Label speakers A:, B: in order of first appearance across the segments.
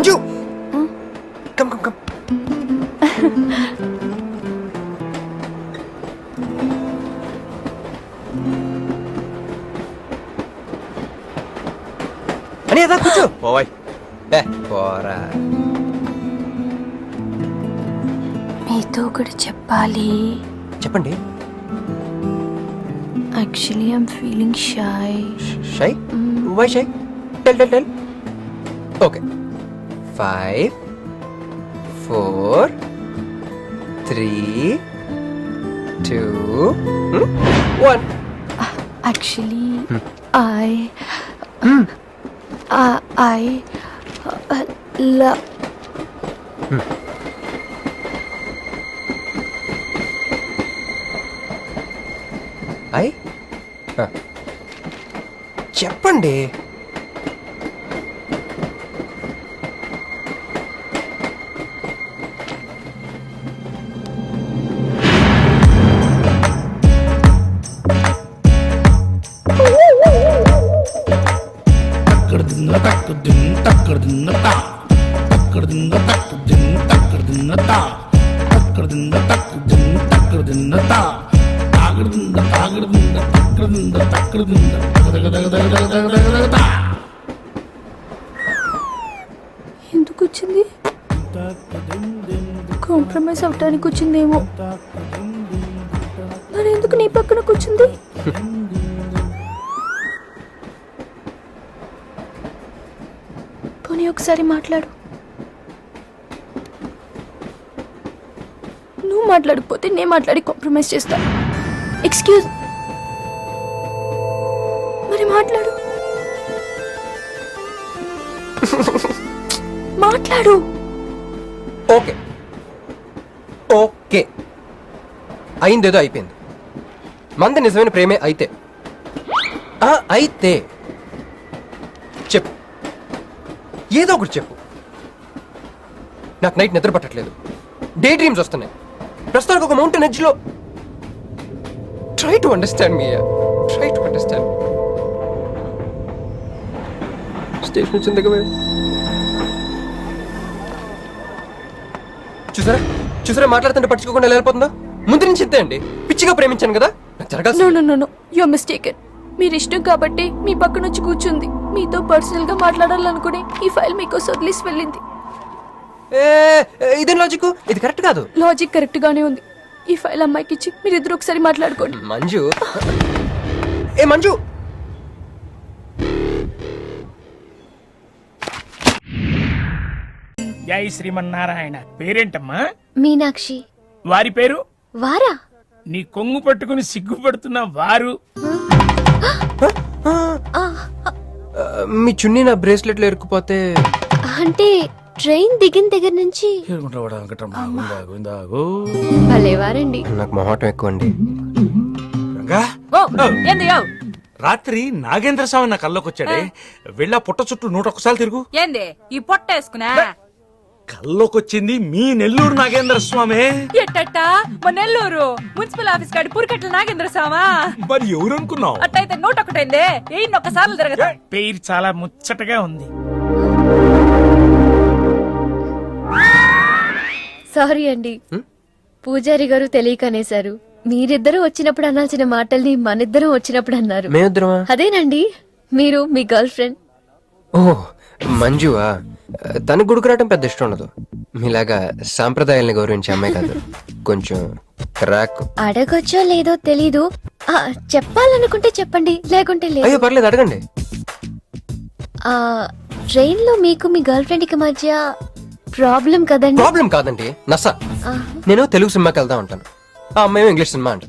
A: Manju come come come. అని అదా కూర్చో.
B: పోవాయ్.
A: పోరా.
C: మీతో ఒకటి చెప్పాలి.
A: చెప్పండి.
C: Actually I'm feeling shy.
A: Shy? Why shy? Tell tell tell. Okay. 5 4 3 2 1.
C: Actually, I love.
A: చెప్పండి.
C: ఎందుకు వచ్చింది? కాంప్రమైజ్ అవటానికి వచ్చిందేమో. మరి ఎందుకు నీ పక్కన కూర్చుంది? పోనీ ఒకసారి మాట్లాడు. నువ్వు మాట్లాడకపోతే నేను మాట్లాడి కాంప్రమైజ్ చేస్తా. ఎక్స్క్యూజ్, మరి మాట్లాడు. మాట్లాడు.
A: ఓకే ఓకే, అయిందేదో అయిపోయింది. మంది నిజమైన ప్రేమే అయితే అయితే చెప్పు, ఏదో ఒకటి చెప్పు. నాకు నైట్ నిద్ర పట్టట్లేదు, డే డ్రీమ్స్ వస్తున్నాయి. ప్రస్తుతానికి ఒక మౌంటైన్ ఎడ్జ్లో. Try to understand me, try to understand. Station వచ్చింది దగ్గర. చూసారా చూసారా, మాట్లాడుతుంటే పట్టించుకోకుండా వెళ్ళిపోతుందా? ముందు నుంచి ఇంతే అండి. పిచ్చిగా ప్రేమించాను కదా, నాకు జరగాల్సి.
C: No you are mistaken. మీరు ఇష్టం కాబట్టి మీ పక్కన వచ్చి కూర్చుంది. మీతో పర్సనల్ గా మాట్లాడాలనుకుని ఈ ఫైల్ మీకు వదిలేసి వెళ్ళింది.
A: ఇదేం లాజిక్? ఇది కరెక్ట్ కాదు.
C: లాజిక్ కరెక్ట్ గానే ఉంది. ఈ ఫైల్ అమ్మాయికి ఇచ్చి మీరు ఇద్దరు ఒకసారి మాట్లాడుకోండి.
A: మంజు, మంజు.
D: జై శ్రీమన్నారాయణ. పేరేంటమ్మా?
E: మీనాక్షి.
D: వారి పేరు?
E: వారా?
D: నీ కొంగు పట్టుకుని సిగ్గుపడుతున్న వారు.
A: మీ చున్నీ నా బ్రేస్లెట్ లో ఇరుక్కుపోతే
E: అంటే ట్రైన్ దిగిన దగ్గర నుంచి భలేవారండి.
A: నాకు మొహాటం ఎక్కువ అండి.
B: రాత్రి నాగేంద్ర స్వామి నా కల్లోకి వచ్చాడే, వెళ్ళా పుట్ట చుట్టూ 101 తిరుగు.
F: ఏంది ఈ పొట్ట వేసుకున్నా?
B: కల్లోకొచ్చింది మీ నెల్లూరు నాగేంద్ర స్వామి.
F: ఎట్టట్ట మా నెల్లూరు మున్సిపల్ ఆఫీస్ కాడి పురికట్ల నాగేంద్ర స్వామా?
B: మరి ఎవరు అనుకున్నావు?
F: అట్టయితే 101 101 తిరగదు.
D: పేరు చాలా ముచ్చటగా ఉంది.
E: సారీ అండి, పూజారి గారు తెలియకనేశారు. మీరిద్దరూ వచ్చినప్పుడు అనాల్సిన మాటల్ని మనిద్దరం వచ్చినప్పుడు అన్నారు.
A: మేమిద్దరమా?
E: అదేనండి, మీరు మీ గర్ల్ ఫ్రెండ్.
A: ఓ మంజువా? తనకు గుడికి రావటం పెద్ద ఇష్టం ఉండదు. మీలాగా సాంప్రదాయాల్ని గౌరవించే అమ్మాయి కాదు, కొంచెం క్రాక్.
E: అడగొచ్చో లేదో తెలీదు, చెప్పాలనుకుంటే చెప్పండి, లేకుంటే లేదు.
A: అయ్యో పర్లేదు, అడగండి.
E: ట్రైన్ లో మీకు మీ గర్ల్ ఫ్రెండ్ కి మధ్య ప్రాబ్లం కదండి?
A: ప్రాబ్లం కాదండి, నస. నేను తెలుగు సినిమాకి వెళ్దాం అంటాను, ఆ అమ్మాయి ఇంగ్లీష్ సినిమా అంట.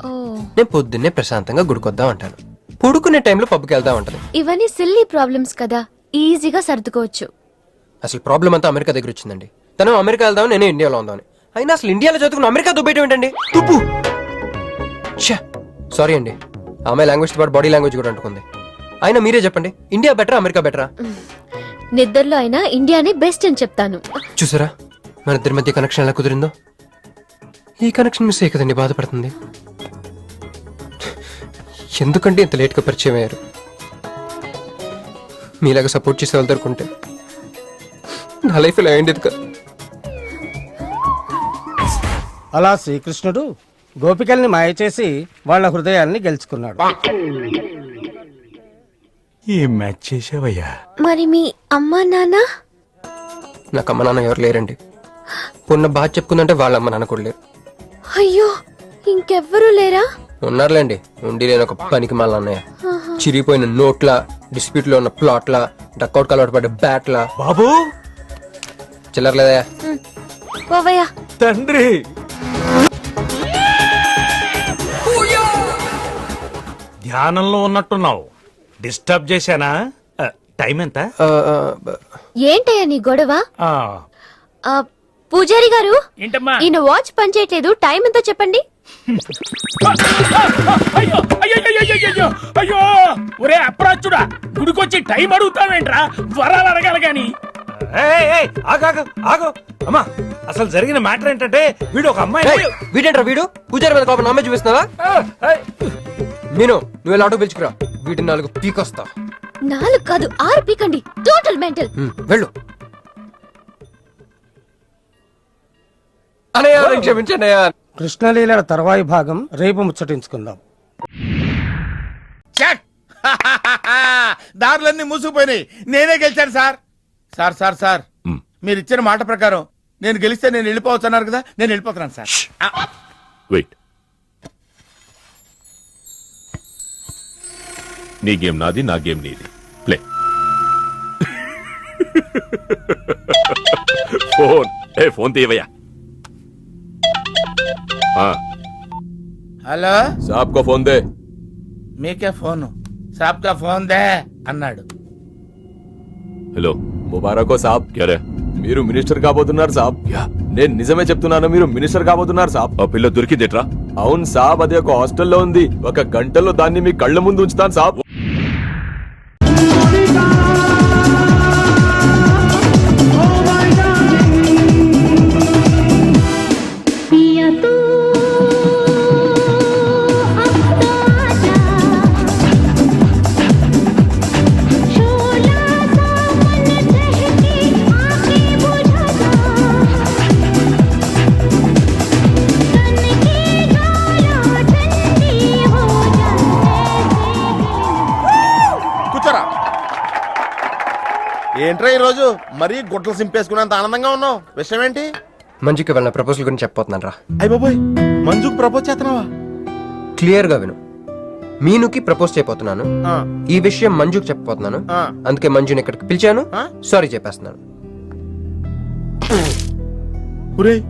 A: నేను పొద్దున్నే ప్రశాంతంగా గుడికొద్దాం అంటాను, పడుకునే టైంలో పబ్కి వెళ్దాం అంటది.
E: ఇవన్నీ సిల్లీ ప్రాబ్లమ్స్ కదా, ఈజీగా సర్దుకోవచ్చు.
A: అసలు ప్రాబ్లం అంతా అమెరికా దగ్గర వచ్చిందండి. తను అమెరికా వెళ్దాం, నేనే ఇండియాలో ఉందామని. అయినా అసలు ఇండియాలో చదువుకుని అమెరికా దుబ్బేయటం ఏంటండి? తుప్పు. సారీ అండి, ఆమె లాంగ్వేజ్ పాటు బాడీ లాంగ్వేజ్ కూడా అంటుకుంది. అయినా మీరే చెప్పండి, ఇండియా బెటరా అమెరికా బెటరా?
E: నిద్రలో అయినా ఇండియానే బెస్ట్ అని చెప్తాను.
A: చూసారా మన ఇద్దరి మధ్య కనెక్షన్ ఎలా కుదిరిందో? ఈ కనెక్షన్ మిస్ అయ్యి కదండి బాధపడుతుంది. ఎందుకంటే ఇంత లేట్గా పరిచయం అయ్యారు? మీలాగా సపోర్ట్ చేసే వాళ్ళు దొరుకుంటే నా లైఫ్ ఇలా అయింది కదా.
G: అలా శ్రీకృష్ణుడు గోపికల్ని మాయ చేసి వాళ్ళ హృదయాల్ని గెలుచుకున్నాడు.
B: ఏం మ్యాచ్ చేసావయ్యా?
E: మరి మీ అమ్మా నాన్న?
A: నాకు అమ్మ నాన్న ఎవరు లేరండి. పొన్న బాగా చెప్పుకుందంటే వాళ్ళ అమ్మ నాన్న కూడా లేరు.
E: అయ్యో, ఇంకెవ్వరూ లేరా?
A: ఉన్నారులేండి, ఉండి లేని ఒక పనికి మళ్ళీ అన్నయ్య. చిరిగిపోయిన నోట్ల, డిస్ప్యూట్ లో ఉన్న ప్లాట్ల, డక్అవుట్ కలవాటు పడ్డ బ్యాట్ల.
B: బాబు
A: చిల్లర్లేదయా?
E: పోవయ్యా.
B: తండ్రి, ధ్యానంలో ఉన్నట్టున్నావు. డిస్టర్బ్ చేశానా? టైం ఎంత?
E: ఏంటయ్యా నీ గొడవ?
B: ఆ,
E: ఆ, పూజారి గారు,
D: ఏంటమ్మా?
E: ఈయన వాచ్ పనిచేయట్లేదు, టైం ఎంతో చెప్పండి.
D: అయ్యో అయ్యో అయ్యో అయ్యో, అయ్యో అయ్యో, ఒరే అప్రాచుడా, గుడికొచ్చి టైం అడుగుతావేంట్రా? వరాలు అడగాలి గాని.
B: ఏయ్, ఏయ్, ఆగు, ఆగు, ఆగు. అమ్మా, అసలు జరిగిన మ్యాటర్ ఏంటంటే వీడు ఒక అమ్మాయి.
A: వీడేంట్రా వీడు? పూజారి మీద కోపం నామే చూపిస్తున్నావా? నేను నువ్వు ఎలా ఆటో పిలుచుకురా, వీటిని 4 పీకొస్తా.
E: 4 కాదు 6 పీకండి. Total mental.
A: వెళ్ళు అనయ్య, క్షమించండి అయ్యా.
G: కృష్ణలీలల తర్వాయి భాగం రేపు ముచ్చటించుకుందాం.
H: చెక్. దారులన్నీ మూసుకుపోయినాయి. నేనే గెలిచాను సార్. సార్ సార్ సార్ మీరు ఇచ్చిన మాట ప్రకారం నేను గెలిస్తే నేను వెళ్ళిపోవచ్చు అన్నారు కదా, నేను వెళ్ళిపోతున్నాను సార్.
I: వెయిట్, నీ గేమ్ నాది, నా గేమ్ నీది. ప్లే. ఫోన్ ఫోన్ తీయవయ్యా.
H: హలో,
I: సాబ్ కో ఫోన్ దే.
H: మీకే ఫోను. సాబ్ కా ఫోన్ దే అన్నాడు.
I: హలో, ముబారకో సాబ్. క్యారే, మీరు మినిస్టర్ కాబోతున్నారు సాబ్. నేను నిజమే చెప్తున్నాను, మీరు మినిస్టర్ కాబోతున్నారు సాబ్. ఆ పిల్ల దొరికిందిట్రా? అవును సాబ్, అది ఒక హాస్టల్లో ఉంది. 1 గంటలో దాన్ని మీ కళ్ళ ముందు ఉంచుతాను సాబ్.
H: కూర్చోరా. ఏంట్రా ఈరోజు మరీ గుట్టలు సింపేసుకున్నంత ఆనందంగా ఉన్నావు? విషయం ఏంటి?
A: మంజుకి వెళ్ళిన ప్రపోజల్ గురించి చెప్పబోతున్నాను రా.
H: అయ్య బాబోయ్, మంజుకు ప్రపోజ్ చేస్తున్నావా?
A: క్లియర్ గా విను. మీనుకి ప్రపోజ్ చేయబోతున్నాను.
H: ఆ,
A: ఈ విషయం మంజుకి చెప్పబోతున్నాను.
H: ఆ.
A: అందుకే మంజుని ఇక్కడికి పిలిచాను.
H: ఆ?
A: సారీ చెప్పేస్తున్నాను.
H: ఒరేయ్,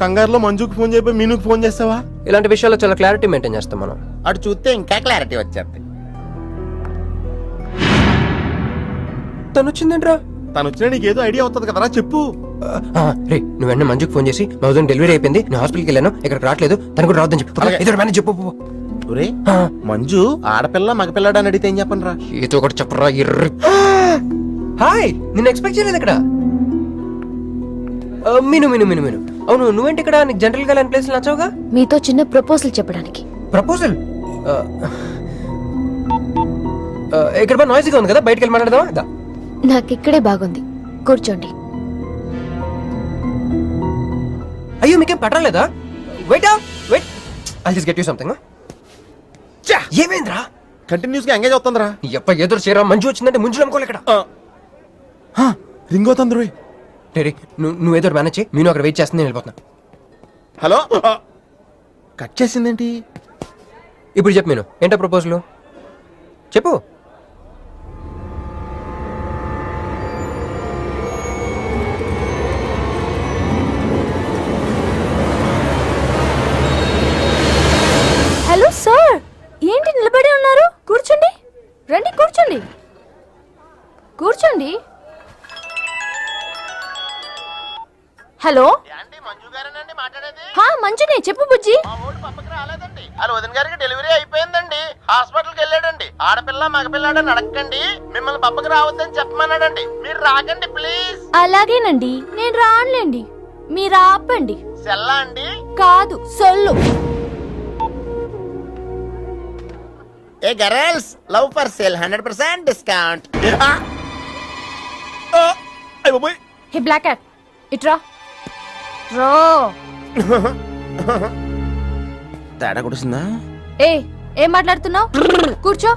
H: కంగారులో మంజుకు ఫోన్ చేయబోయి మీనుకు ఫోన్ చేస్తావా?
A: ఇలాంటి విషయాల్లో చాలా క్లారిటీ మెయింటైన్ చేస్తాం మనం.
H: అటు చూస్తే ఇంకా క్లారిటీ వచ్చేది.
A: తను వచ్చిందేంట్రా?
H: తను వచ్చినా నీకేదో ఐడియా అవుతుంది కదరా, చెప్పు.
A: రే, నువ్వు వెంటనే మంజుకి ఫోన్ చేసి మా వదిన డెలివరీ అయిపోయింది, నేను హాస్పిటల్కి వెళ్ళాను, ఇక్కడికి రావట్లేదు, తను కూడా రావద్దని చెప్పు.
H: అలాగే.
A: ఇద్దరు మేనేజ్ చెప్పు. పో.
H: ఒరే, మంజు ఆడపిల్ల మగపిల్లాడు అని అడిగితే ఏం చెప్పను రా?
A: ఏదో ఒకటి చెప్పరా ఎర్రి. హాయ్, నిన్ను ఎక్స్పెక్ట్ చేయలేదు ఇక్కడ. మీను మీను మీను మీను అవును, నువ్వేంటి ఇక్కడ? నీకు జనరల్ గా లేని ప్లేస్ నచ్చవుగా?
E: మీతో చిన్న ప్రపోజల్ చెప్పడానికి.
A: ప్రపోజల్? ఇక్కడ బాగా నాయిసీగా ఉంది కదా, బయటకు వెళ్ళి మాట్లాడదామా? దా.
E: నాకిక్కడే బాగుంది, కూర్చోండి.
A: అయ్యో, మీకేం పట్టలేదా? Wait wait, I just get you something. ఏమైందిరా?
H: కంటిన్యూస్ గా ఎంగేజ్ అవుతుందిరా.
A: ఎప్ప ఎదురు చేరా, మంజు వచ్చిందంటే ముంజు నమ్ముకోలే ఇక్కడ.
H: రింగ్ అవుతుంది రోయ్.
A: రే, నువ్వు ఏదో మేనేజ్ చేయి, నేను అక్కడ వెయిట్ చేస్తుంది, నేను వెళ్ళిపోతున్నా.
H: హలో, కట్ చేసిందేంటి?
A: ఇప్పుడు చెప్పు మీను, ఏంటో ప్రపోజల్ చెప్పు.
C: హలో సార్, ఏంటి నిలబడి ఉన్నారు? కూర్చోండి, రండి కూర్చోండి, కూర్చోండి. హలో, మంజునే చెప్పు బుజ్జి.
H: వాళ్ళ వదిన గారికి డెలివరీ అయిపోయిందండి, హాస్పిటల్కి వెళ్ళాడండి. ఆడపిల్ల మగపిల్లాడని అడగండి, మిమ్మల్ని పప్పకి రావద్దని చెప్పమన్నాడండి. మీరు రాకండి ప్లీజ్.
C: అలాగేనండి, నేను రానులేండి, మీరు ఆపండి.
H: సెల్లా అండి?
C: కాదు, సొల్లు.
H: ఏ girls, love for sale 100% discount.
C: Hey black cat ఇట్రా రో
H: తేడా కొడుతుందా?
C: ఏ ఏం మాట్లాడుతున్నావు? కూర్చో.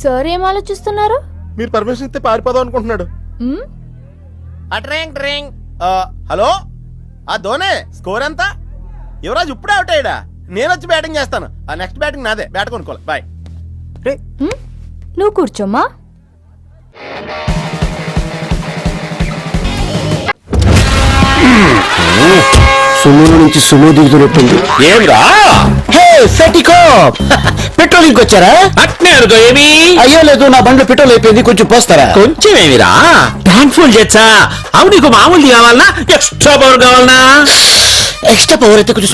C: సార్ ఏం ఆలోచిస్తున్నారు?
H: మీరు పర్మిషన్ ఇస్తే పారిపోదాం అనుకుంటున్నాడు.
C: మ్?
H: హలో ఆ ధోనే స్కోర్ ఎంత? యువరాజ్ ఇప్పుడే అవుట్ అయ్యాడా? నేను వచ్చి బ్యాటింగ్ చేస్తాను. ఆ నెక్స్ట్ బ్యాటింగ్ నాదే. బ్యాట్ కొనుక్కోవాలి. బాయ్.
C: మ్? నువ్వు కూర్చోమ్మా.
G: సుమూరు నుంచి సుమో దిగుతున్నట్టుంది.
H: ఏమిరా
G: పెట్రోల్ ఇంకొచ్చారా?
H: ఏమి?
G: అయ్యో లేదు, నా బండిలో పెట్రోల్ అయిపోయింది, కొంచెం పోస్తారా?
H: కొంచెం ఏమిరా? ట్యాంక్ ఫుల్ చేచ్చా? అవు నీకు మామూలు కావాలనా ఎక్స్ట్రా పవర్ కావాలనా?
G: ఎక్స్ట్రా పవర్ అయితే కొంచెం